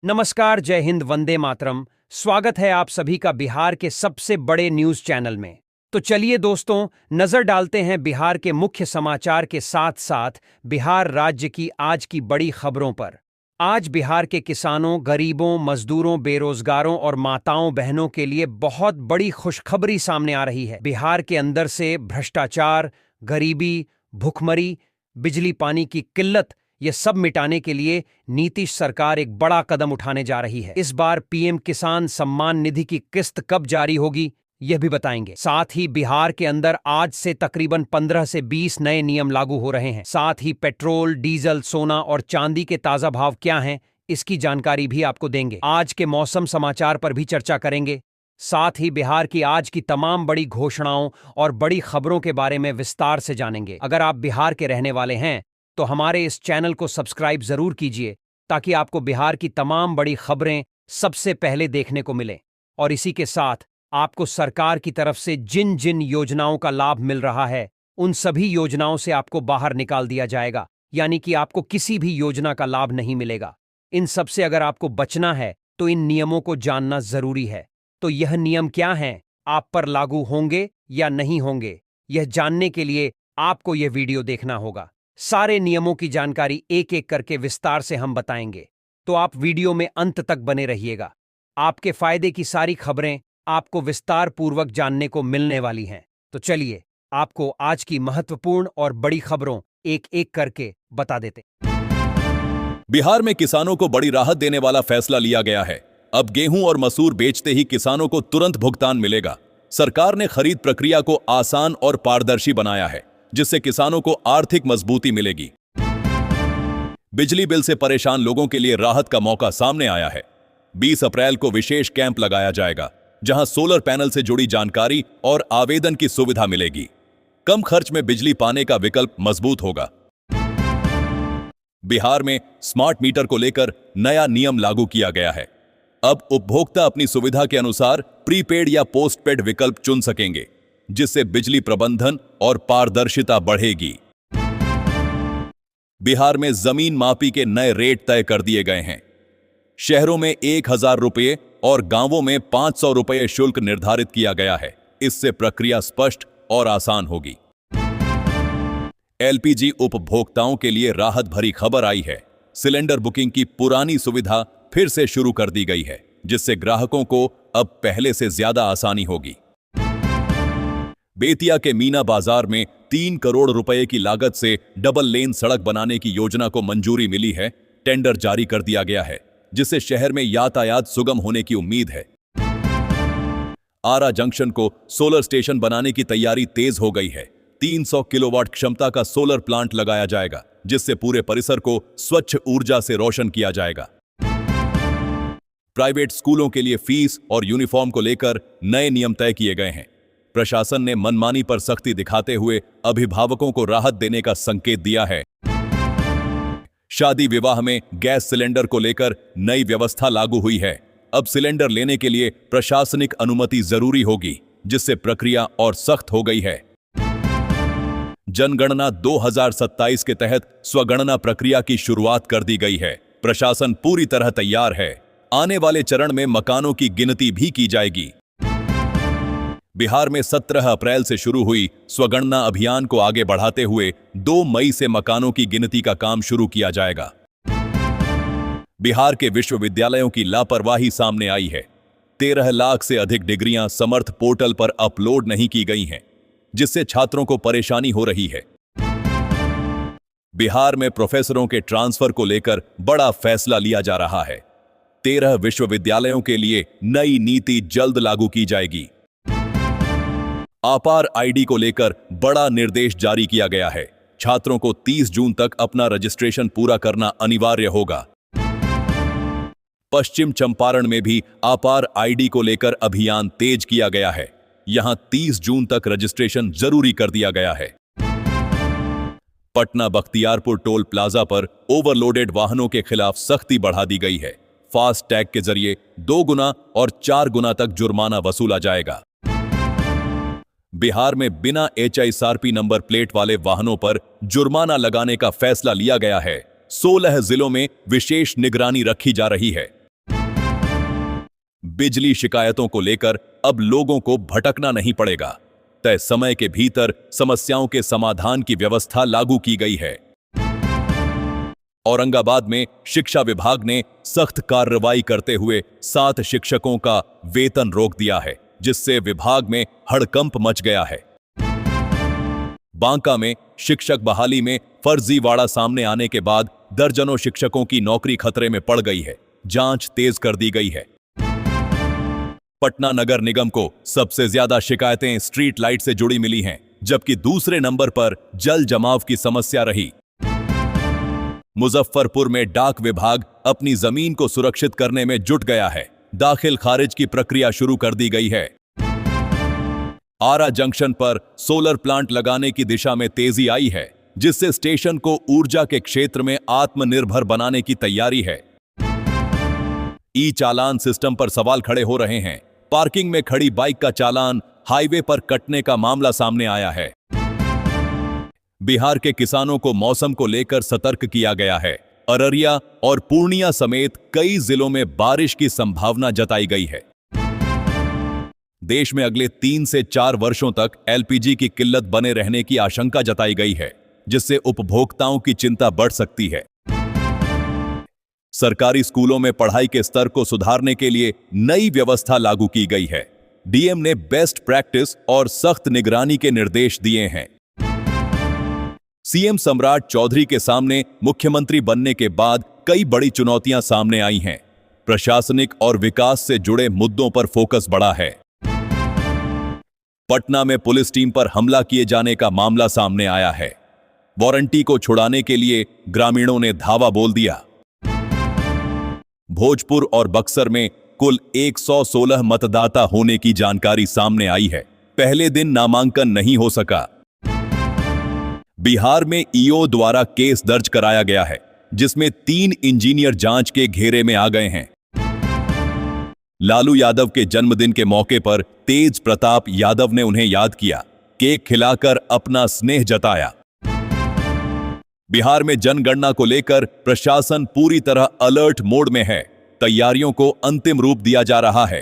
नमस्कार, जय हिंद, वंदे मातरम। स्वागत है आप सभी का बिहार के सबसे बड़े न्यूज चैनल में। तो चलिए दोस्तों, नजर डालते हैं बिहार के मुख्य समाचार के साथ साथ बिहार राज्य की आज की बड़ी खबरों पर। आज बिहार के किसानों, गरीबों, मजदूरों, बेरोजगारों और माताओं बहनों के लिए बहुत बड़ी खुशखबरी सामने आ रही है। बिहार के अंदर से भ्रष्टाचार, गरीबी, भुखमरी, बिजली पानी की किल्लत, ये सब मिटाने के लिए नीतीश सरकार एक बड़ा कदम उठाने जा रही है। इस बार पीएम किसान सम्मान निधि की किस्त कब जारी होगी, यह भी बताएंगे। साथ ही बिहार के अंदर आज से तकरीबन 15 से 20 नए नियम लागू हो रहे हैं। साथ ही पेट्रोल, डीजल, सोना और चांदी के ताजा भाव क्या हैं, इसकी जानकारी भी आपको देंगे। आज के मौसम समाचार पर भी चर्चा करेंगे। साथ ही बिहार की आज की तमाम बड़ी घोषणाओं और बड़ी खबरों के बारे में विस्तार से जानेंगे। अगर आप बिहार के रहने वाले हैं तो हमारे इस चैनल को सब्सक्राइब जरूर कीजिए, ताकि आपको बिहार की तमाम बड़ी खबरें सबसे पहले देखने को मिले। और इसी के साथ आपको सरकार की तरफ से जिन जिन योजनाओं का लाभ मिल रहा है, उन सभी योजनाओं से आपको बाहर निकाल दिया जाएगा, यानी कि आपको किसी भी योजना का लाभ नहीं मिलेगा। इन सब से अगर आपको बचना है तो इन नियमों को जानना जरूरी है। तो यह नियम क्या हैं, आप पर लागू होंगे या नहीं होंगे, यह जानने के लिए आपको यह वीडियो देखना होगा। सारे नियमों की जानकारी एक एक करके विस्तार से हम बताएंगे, तो आप वीडियो में अंत तक बने रहिएगा। आपके फायदे की सारी खबरें आपको विस्तार पूर्वक जानने को मिलने वाली हैं। तो चलिए आपको आज की महत्वपूर्ण और बड़ी खबरों एक एक करके बता देते। बिहार में किसानों को बड़ी राहत देने वाला फैसला लिया गया है। अब गेहूं और मसूर बेचते ही किसानों को तुरंत भुगतान मिलेगा। सरकार ने खरीद प्रक्रिया को आसान और पारदर्शी बनाया है, जिससे किसानों को आर्थिक मजबूती मिलेगी। बिजली बिल से परेशान लोगों के लिए राहत का मौका सामने आया है। 20 अप्रैल को विशेष कैंप लगाया जाएगा, जहां सोलर पैनल से जुड़ी जानकारी और आवेदन की सुविधा मिलेगी। कम खर्च में बिजली पाने का विकल्प मजबूत होगा। बिहार में स्मार्ट मीटर को लेकर नया नियम लागू किया गया है। अब उपभोक्ता अपनी सुविधा के अनुसार प्रीपेड या पोस्टपेड विकल्प चुन सकेंगे, जिससे बिजली प्रबंधन और पारदर्शिता बढ़ेगी। बिहार में जमीन मापी के नए रेट तय कर दिए गए हैं। शहरों में 1000 रुपये और गांवों में 500 रुपये शुल्क निर्धारित किया गया है। इससे प्रक्रिया स्पष्ट और आसान होगी। एलपीजी उपभोक्ताओं के लिए राहत भरी खबर आई है। सिलेंडर बुकिंग की पुरानी सुविधा फिर से शुरू कर दी गई है, जिससे ग्राहकों को अब पहले से ज्यादा आसानी होगी। बेतिया के मीना बाजार में 3 करोड़ रुपए की लागत से डबल लेन सड़क बनाने की योजना को मंजूरी मिली है। टेंडर जारी कर दिया गया है, जिससे शहर में यातायात सुगम होने की उम्मीद है। आरा जंक्शन को सोलर स्टेशन बनाने की तैयारी तेज हो गई है। 300 किलोवाट क्षमता का सोलर प्लांट लगाया जाएगा, जिससे पूरे परिसर को स्वच्छ ऊर्जा से रोशन किया जाएगा। प्राइवेट स्कूलों के लिए फीस और यूनिफॉर्म को लेकर नए नियम तय किए गए हैं। प्रशासन ने मनमानी पर सख्ती दिखाते हुए अभिभावकों को राहत देने का संकेत दिया है। शादी विवाह में गैस सिलेंडर को लेकर नई व्यवस्था लागू हुई है। अब सिलेंडर लेने के लिए प्रशासनिक अनुमति जरूरी होगी, जिससे प्रक्रिया और सख्त हो गई है। जनगणना 2027 के तहत स्वगणना प्रक्रिया की शुरुआत कर दी गई है। प्रशासन पूरी तरह तैयार है। आने वाले चरण में मकानों की गिनती भी की जाएगी। बिहार में 17 अप्रैल से शुरू हुई स्वगणना अभियान को आगे बढ़ाते हुए 2 मई से मकानों की गिनती का काम शुरू किया जाएगा। बिहार के विश्वविद्यालयों की लापरवाही सामने आई है। 13 लाख से अधिक डिग्रियां समर्थ पोर्टल पर अपलोड नहीं की गई हैं, जिससे छात्रों को परेशानी हो रही है। बिहार में प्रोफेसरों के ट्रांसफर को लेकर बड़ा फैसला लिया जा रहा है। 13 विश्वविद्यालयों के लिए नई नीति जल्द लागू की जाएगी। आपार आईडी को लेकर बड़ा निर्देश जारी किया गया है। छात्रों को 30 जून तक अपना रजिस्ट्रेशन पूरा करना अनिवार्य होगा। पश्चिम चंपारण में भी आपार आईडी को लेकर अभियान तेज किया गया है। यहां 30 जून तक रजिस्ट्रेशन जरूरी कर दिया गया है। पटना बख्तियारपुर टोल प्लाजा पर ओवरलोडेड वाहनों के खिलाफ सख्ती बढ़ा दी गई है। फास्ट टैग के जरिए 2 गुना और 4 गुना तक जुर्माना वसूला जाएगा। बिहार में बिना HISRP नंबर प्लेट वाले वाहनों पर जुर्माना लगाने का फैसला लिया गया है। 16 जिलों में विशेष निगरानी रखी जा रही है। बिजली शिकायतों को लेकर अब लोगों को भटकना नहीं पड़ेगा। तय समय के भीतर समस्याओं के समाधान की व्यवस्था लागू की गई है। औरंगाबाद में शिक्षा विभाग ने सख्त कार्रवाई करते हुए 7 शिक्षकों का वेतन रोक दिया है, जिससे विभाग में हड़कंप मच गया है। बांका में शिक्षक बहाली में फर्जीवाड़ा सामने आने के बाद दर्जनों शिक्षकों की नौकरी खतरे में पड़ गई है। जांच तेज कर दी गई है। पटना नगर निगम को सबसे ज्यादा शिकायतें स्ट्रीट लाइट से जुड़ी मिली हैं, जबकि दूसरे नंबर पर जल जमाव की समस्या रही। मुजफ्फरपुर में डाक विभाग अपनी जमीन को सुरक्षित करने में जुट गया है। दाखिल खारिज की प्रक्रिया शुरू कर दी गई है। आरा जंक्शन पर सोलर प्लांट लगाने की दिशा में तेजी आई है, जिससे स्टेशन को ऊर्जा के क्षेत्र में आत्मनिर्भर बनाने की तैयारी है। ई चालान सिस्टम पर सवाल खड़े हो रहे हैं। पार्किंग में खड़ी बाइक का चालान हाईवे पर कटने का मामला सामने आया है। बिहार के किसानों को मौसम को लेकर सतर्क किया गया है। अररिया और पूर्णिया समेत कई जिलों में बारिश की संभावना जताई गई है। देश में अगले 3 से 4 वर्षों तक एलपीजी की किल्लत बने रहने की आशंका जताई गई है, जिससे उपभोक्ताओं की चिंता बढ़ सकती है। सरकारी स्कूलों में पढ़ाई के स्तर को सुधारने के लिए नई व्यवस्था लागू की गई है। डीएम ने बेस्ट प्रैक्टिस और सख्त निगरानी के निर्देश दिए हैं। सीएम सम्राट चौधरी के सामने मुख्यमंत्री बनने के बाद कई बड़ी चुनौतियां सामने आई हैं। प्रशासनिक और विकास से जुड़े मुद्दों पर फोकस बढ़ा है। पटना में पुलिस टीम पर हमला किए जाने का मामला सामने आया है। वारंटी को छुड़ाने के लिए ग्रामीणों ने धावा बोल दिया। भोजपुर और बक्सर में कुल 116 मतदाता होने की जानकारी सामने आई है। पहले दिन नामांकन नहीं हो सका। बिहार में ईओ द्वारा केस दर्ज कराया गया है, जिसमें 3 इंजीनियर जांच के घेरे में आ गए हैं। लालू यादव के जन्मदिन के मौके पर तेज प्रताप यादव ने उन्हें याद किया, केक खिलाकर अपना स्नेह जताया। बिहार में जनगणना को लेकर प्रशासन पूरी तरह अलर्ट मोड में है। तैयारियों को अंतिम रूप दिया जा रहा है।